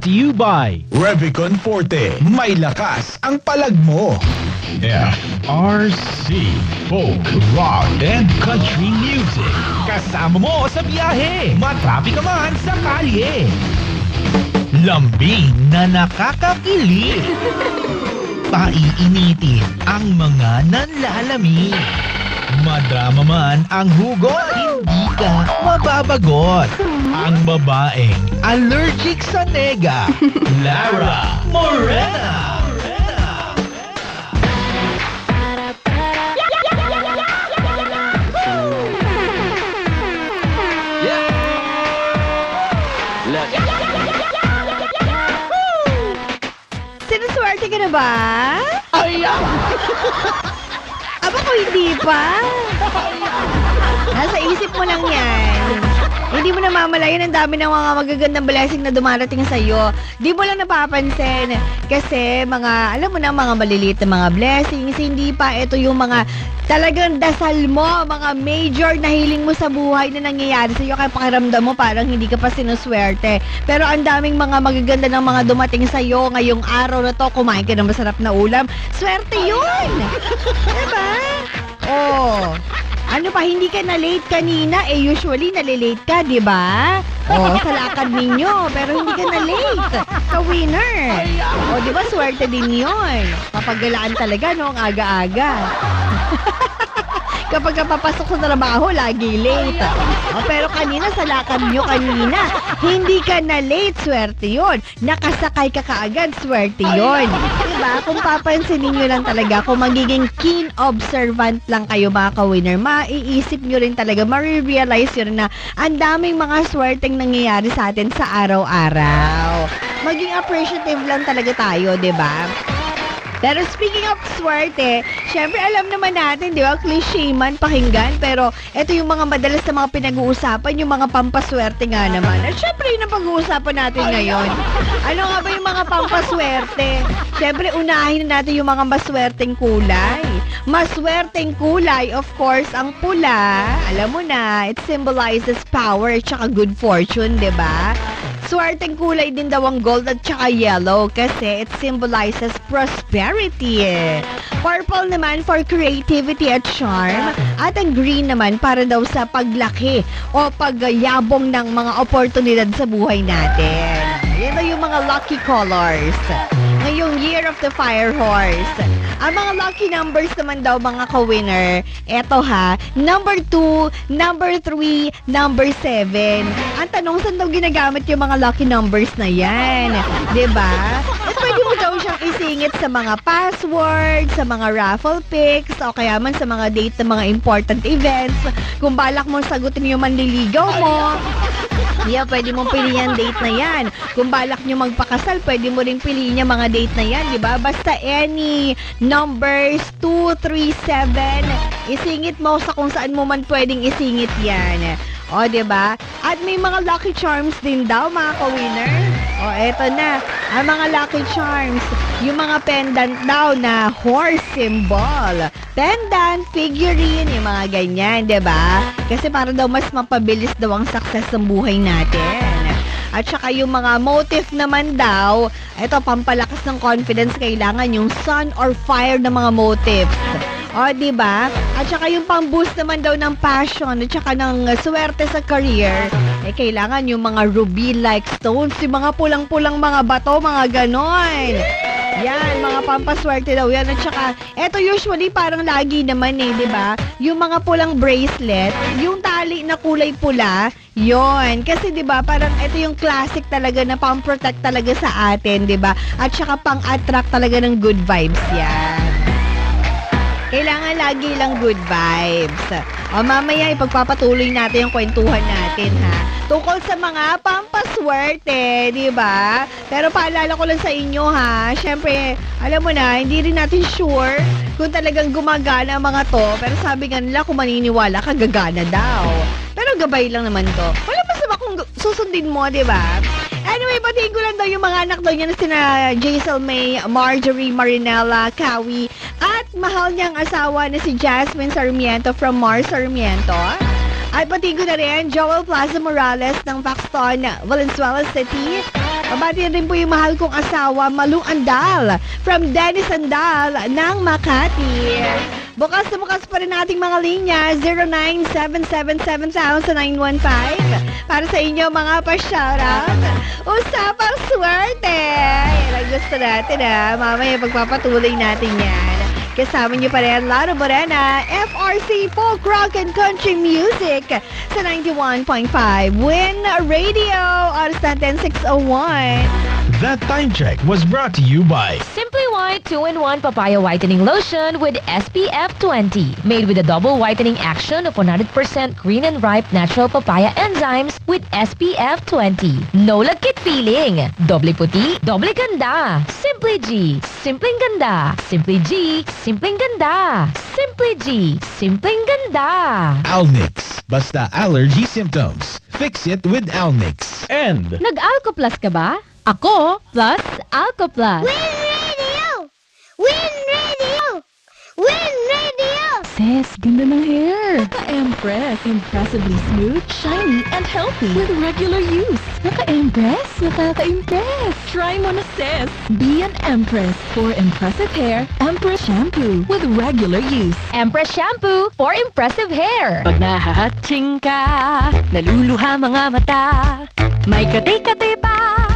to you by Revicon Forte. May lakas ang palag mo. FRC Folk, Rock, and Country Music. Kasama mo sa biyahe. Matraffic ka man sa kalye. Lambing na nakakakilig. Paiinitin ang mga nanlalamig. Madrama man ang hugot, hindi ka mababagot. Ang babaeng allergic sa nega, Lara Morena. Sinuswerte ka na ba? Ayan! Aba ko hindi pa. Nasa isip mo lang yan. Hindi mo namamalayan ang dami ng mga magagandang blessing na dumarating sa'yo. Di mo lang napapansin. Kasi alam mo na, mga maliliit na mga blessings, hindi pa. Ito yung mga talagang dasal mo, mga major na hiling mo sa buhay na nangyayari sa'yo. Kaya pakiramdam mo parang hindi ka pa sinuswerte. Pero ang daming mga magaganda ng mga dumating sa'yo ngayong araw na to. Kumain ka ng masarap na ulam. Swerte yun! Diba? Oh. Ano pa, hindi ka na late kanina? Usually nalilate ka, di ba? Sa lakad ninyo, pero hindi ka na late. Ka-winner. Di ba, swerte din yun. Papagalaan talaga, no, ang aga-aga. Kapag papasok sa trabaho, lagi late. Pero kanina, sa lakad nyo kanina, hindi ka na late, swerte yun. Nakasakay ka kaagad, swerte yun. Diba? Kung papansinin nyo lang talaga, kung magiging keen observant lang kayo mga ka-winner, maiisip nyo rin talaga, marirealize nyo rin na ang daming mga swerteng nangyayari sa atin sa araw-araw. Maging appreciative lang talaga tayo, diba? Pero speaking of swerte, syempre alam naman natin, di ba, cliche man pakinggan, pero ito yung mga madalas na mga pinag-uusapan, yung mga pampaswerte nga naman. At syempre yun ang pag-uusapan natin ngayon. Ano nga ba yung mga pampaswerte? Syempre unahin na natin yung mga maswerteng kulay. Maswerteng kulay, of course, ang pula. Alam mo na, it symbolizes power at saka good fortune, di ba? Swerteng kulay din daw ang gold at saka yellow kasi it symbolizes prosperity. Purple naman for creativity at charm. At ang green naman para daw sa paglaki o pagyabong ng mga oportunidad sa buhay natin. Yan daw yung mga lucky colors. Ngayong Year of the Fire Horse. Ang mga lucky numbers naman daw mga ka-winner, eto ha, number 2, number 3, number 7. Ang tanong, saan daw ginagamit yung mga lucky numbers na yan? Diba? At pwede mo daw siyang isingit sa mga password, sa mga raffle picks, o kaya man sa mga date ng mga important events. Kung balak mong sagutin yung manliligaw mo, yeah, pwede mong pilihan date na yan. Kung balak nyo magpakasal, pwede mo rin piliin yung mga date na yan, di ba? Basta any numbers 2, 3, 7, isingit mo sa kung saan mo man pwedeng isingit yan. O, di ba? At may mga lucky charms din daw, mga ka-winner. O, eto na. Ang mga lucky charms, yung mga pendant daw na horse symbol. Pendant, figurine, yung mga ganyan, di ba? Kasi para daw mas mapabilis daw ang success ng buhay natin. At saka yung mga motif naman daw, ito, pampalakas ng confidence, kailangan yung sun or fire na mga motifs. O, diba? At saka yung pang-boost naman daw ng passion at saka ng swerte sa career, kailangan yung mga ruby-like stones, yung mga pulang-pulang mga bato, mga ganon. Yan, mga pampaswerte daw yan. At saka, eto usually parang lagi naman diba? Yung mga pulang bracelet, yung tali na kulay pula, yon. Kasi diba, parang ito yung classic talaga na pang-protect talaga sa atin, diba? At saka pang-attract talaga ng good vibes yan. Kailangan lagi lang good vibes. O mamaya ipagpapatuloy natin yung kwentuhan natin ha. Tungkol sa mga pampaswerte, di ba? Pero paalala ko lang sa inyo ha. Syempre, alam mo na, hindi rin natin sure kung talagang gumagana ang mga to. Pero sabi nga nila, kung maniniwala ka, gagana daw. Pero gabay lang naman to. Wala masama kung susundin mo, di ba? Anyway, batiin ko lang daw yung mga anak daw niya na sina Jaisal May, Marjorie Marinella, Kawi, at mahal niyang asawa na si Jasmine Sarmiento from Mars Sarmiento. At batiin ko na rin Joel Plaza Morales ng Paxton, Valenzuela City. Mabati rin po yung mahal kong asawa, Malung Andal, from Dennis Andal ng Makati. Bukas na bukas pa rin nating mga linya, 0977-7000-915 para sa inyo mga pa-shoutout. Usapang swerte! Yan ang gusto natin mamaya pagpapatuloy natin yan. Kasama niyo pa rin Laro Morena, FRC Folk Rock and Country Music sa 91.5 Win Radio, oras natin 6:01. That time check was brought to you by Simply White 2-in-1 Papaya Whitening Lotion with SPF 20. Made with a double whitening action of 100% green and ripe natural papaya enzymes with SPF 20. No lagkit feeling. Doble puti, doble ganda. Simply G. Simpleng ganda. Simply G. Simpleng ganda. Simply G. Simpleng ganda. Alnix. Basta allergy symptoms. Fix it with Alnix. And Nag-Alcoplas ka ba? Ako plus Alcoplas. Win Radio! Win Radio! Win Radio! Sis, ganda ng hair. Naka-Empress. Impressively smooth, shiny, and healthy. With regular use. Naka-Empress? Nakaka-impress. Try mo na, sis. Be an Empress. For impressive hair, Empress Shampoo. With regular use. Empress Shampoo for impressive hair. Pag nahahatsing ka, naluluha mga mata, may kati-kati pa.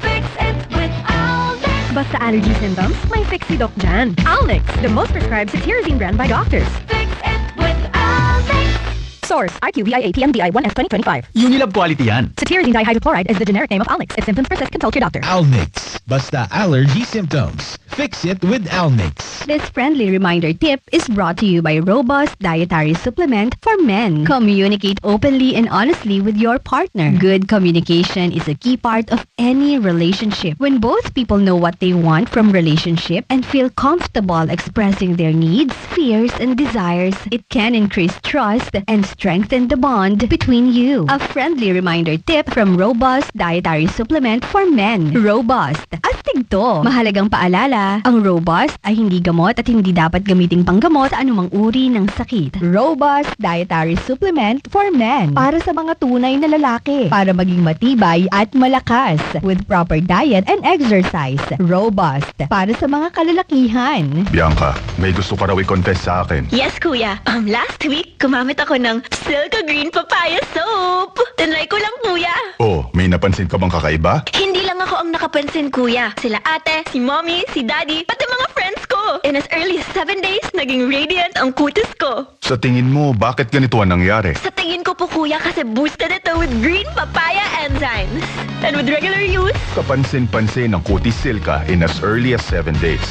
Fix it with Alnix. Basta allergy symptoms, may Fixie Doc dyan. Alnix, the most prescribed cetirizine brand by doctors. Fix it with Alnix. Source, IQVIA-PMDI-1F 2025. Unilab quality yan. Cetirizine dihydrochloride is the generic name of Alnix. If symptoms persist, consult your doctor. Alnix. Basta allergy symptoms. Fix it with Alnix. This friendly reminder tip is brought to you by Robust Dietary Supplement for Men. Communicate openly and honestly with your partner. Good communication is a key part of any relationship. When both people know what they want from relationship and feel comfortable expressing their needs, fears, and desires, it can increase trust and strengthen the bond between you. A friendly reminder tip from Robust Dietary Supplement for Men. Robust. Astig to. Mahalagang paalala, ang Robust ay hindi gamot at hindi dapat gamiting panggamot sa anumang uri ng sakit. Robust Dietary Supplement for Men. Para sa mga tunay na lalaki. Para maging matibay at malakas. With proper diet and exercise. Robust. Para sa mga kalalakihan. Bianca, may gusto ka raw i-confess sa akin. Yes, kuya. Last week, gumamit ako ng Silka Green Papaya Soap. Tinry ko lang, kuya. Oh, may napansin ka bang kakaiba? Hindi lang ako ang nakapansin, kuya. Sila ate, si mommy, si daddy, pati mga friends ko. In as early as 7 days, naging radiant ang kutis ko. Sa tingin mo, bakit ganito ang nangyari? Sa tingin ko po, kuya, kasi boosted ito with green papaya enzymes. And with regular use, Kapansin-pansin ang kutis Silka in as early as 7 days.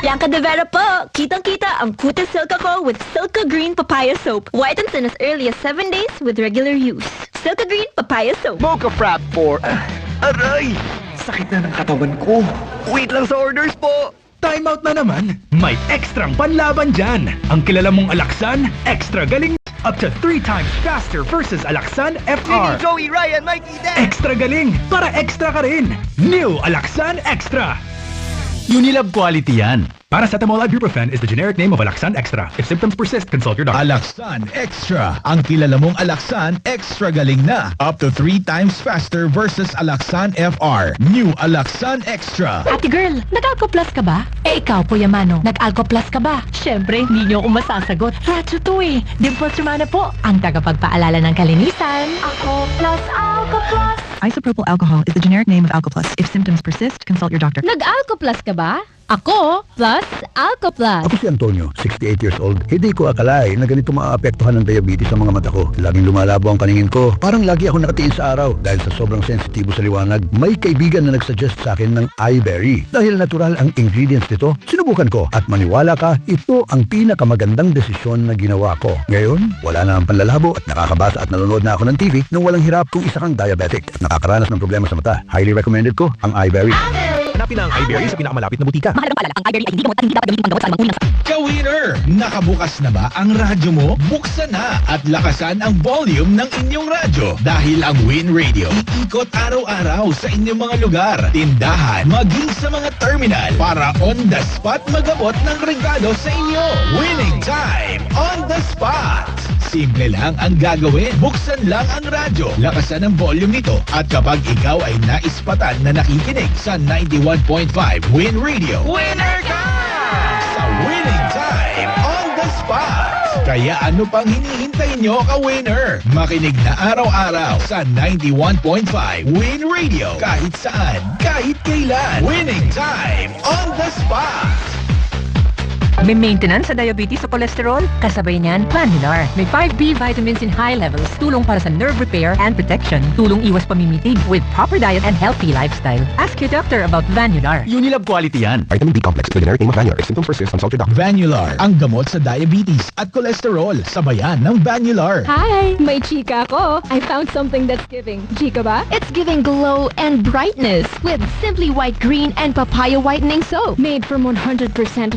Bianca De Vera po. Kitang-kita ang kutis Silka ko with Silka Green Papaya Soap. Whitens in as early as 7 days with regular use. Silka Green Papaya Soap. Mocha Frap for... aray! Sakit na ng katawan ko. Wait lang sa orders po. Time out na naman. May ekstrang panlaban dyan. Ang kilala mong Alaksan, extra galing. Up to 3 times faster versus Alaksan FR. Joey, Ryan, Mikey, Dan. Extra galing para extra ka rin. New Alaksan Extra. Unilab quality yan. Paracetamol ibuprofen is the generic name of Alaksan Extra. If symptoms persist, consult your doctor. Alaksan Extra. Ang kilala mong Alaksan, extra galing na. Up to 3 times faster versus Alaksan FR. New Alaksan Extra. Ate girl, nag-Alcoplas ka ba? Eh ikaw, Kuya Mano, nag-Alcoplas ka ba? Siyempre, hindi niyo ako masasagot. Ratso to eh. Dimples Romana po, ang tagapagpaalala ng kalinisan. Ako plus Alcoplas. Isopropyl alcohol is the generic name of Alcoplas. If symptoms persist, consult your doctor. Nag-Alcoplas ka ba? Ako plus Alcoplas. Ako si Antonio, 68 years old. Hindi ko akalain na ganito maaapektuhan ng diabetes sa mga mata ko. Laging lumalabo ang paningin ko. Parang lagi ako nakatiin sa araw dahil sa sobrang sensitibo sa liwanag. May kaibigan na nagsuggest sa akin ng iBerry. Dahil natural ang ingredients nito, sinubukan ko. At maniwala ka, ito ang pinakamagandang desisyon na ginawa ko. Ngayon, wala na ang panlalabo at nakakabasa at nanonood na ako ng TV nang walang hirap kung isa kang diabetic at nakakaranas ng problema sa mata. Highly recommended ko ang iBerry. Hanapin ang iBerry sa pinakamalapit na butika. Mahalagang paalala, ang iBerry ay hindi gamot at hindi dapat gamitin panggamot sa lamang unang Ka-winner! Nakabukas na ba ang radyo mo? Buksan na at lakasan ang volume ng inyong radyo. Dahil ang Win Radio iikot araw-araw sa inyong mga lugar, tindahan, maging sa mga terminal para on the spot magabot ng regalo sa inyo. Winning time on the spot! Simple lang ang gagawin. Buksan lang ang radyo, lakasan ang volume nito at kapag ikaw ay naispatan na nakikinig sa 91.5 Win Radio, winner ka! Sa Winning Time on the Spot! Kaya ano pang hinihintay nyo, ka-winner? Makinig na araw-araw sa 91.5 Win Radio. Kahit saan, kahit kailan. Winning Time on the Spot! May maintenance sa diabetes o cholesterol? Kasabay niyan, Vanular. May 5B vitamins in high levels. Tulong para sa nerve repair and protection. Tulong iwas pamimitig with proper diet and healthy lifestyle. Ask your doctor about Vanular. Unilab quality yan. Vitamin B complex with generic name of Vanular. If symptoms persist, consult your doctor. Vanular, ang gamot sa diabetes at cholesterol. Sabayan ng Vanular. Hi! May chika ko. I found something that's giving. Chika ba? It's giving glow and brightness with Simply White Green and Papaya Whitening Soap. Made from 100%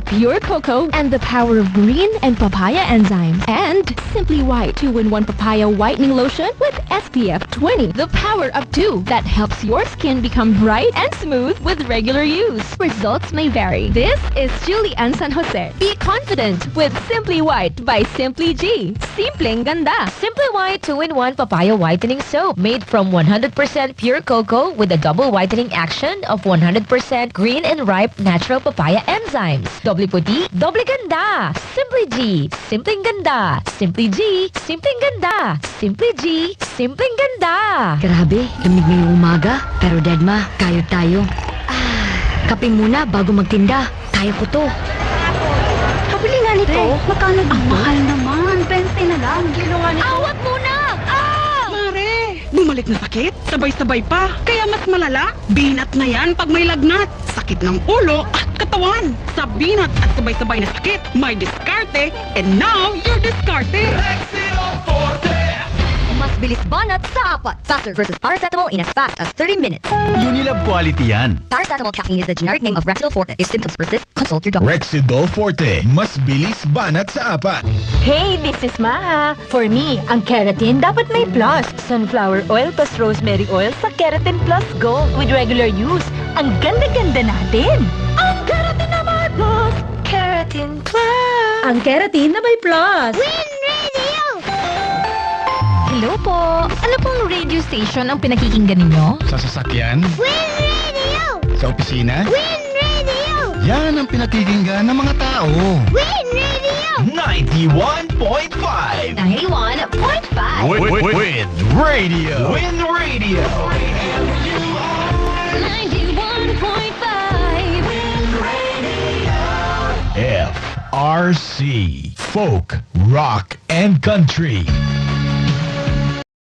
pure cocoa And the power of green and papaya enzymes. and Simply White 2-in-1 papaya whitening lotion with SPF 20. The power of 2 that helps your skin become bright and smooth with regular use. Results may vary. This is Julie Ann San Jose. Be confident with Simply White by Simply G. Simpleng ganda. Simply White 2-in-1 Papaya Whitening Soap made from 100% pure cocoa with a double whitening action of 100% green and ripe natural papaya enzymes. Doble puti, doble ganda. Simply G. Simpleng ganda. Simply G. Simpleng ganda. Simply G. Simpleng ganda. Grabe, lamig ngayong umaga. Pero Dedma, kayod tayo. Kape muna bago magtinda. Kaya ko to. Pabili nga nito. Magkano dito? Ang mahal naman. 20 na lang. Kilo nga nito. Awat muna! Mare, bumalik na sakit? Sabay-sabay pa. Kaya mas malala. Binat na yan pag may lagnat. Sakit ng ulo at katawan. Sa binat at sabay-sabay na sakit, may diskarte. And now, you're diskarte. Mas bilis banat sa apat. Faster versus paracetamol in as fast as 30 minutes. Unilab quality yan. Paracetamol caffeine is the generic name of Rexidol Forte. If symptoms persist, consult your doctor. Rexidol Forte, mas bilis banat sa apat. Hey, this is Maha. For me, ang keratin dapat may plus. Sunflower oil plus rosemary oil sa Keratin Plus Gold with regular use. Ang ganda-ganda natin. Ang keratin na may plus. Keratin Plus. Ang keratin na may plus. Win Radio! Hello po. Ano pong radio station ang pinakikinggan ninyo? Sa sasakyan, Win Radio! sa opisina, Win Radio! yan ang pinakikinggan ng mga tao. Win Radio! 91.5 91.5 Win Radio. Win Radio. 91.5 FRC, Folk, Rock, and Country.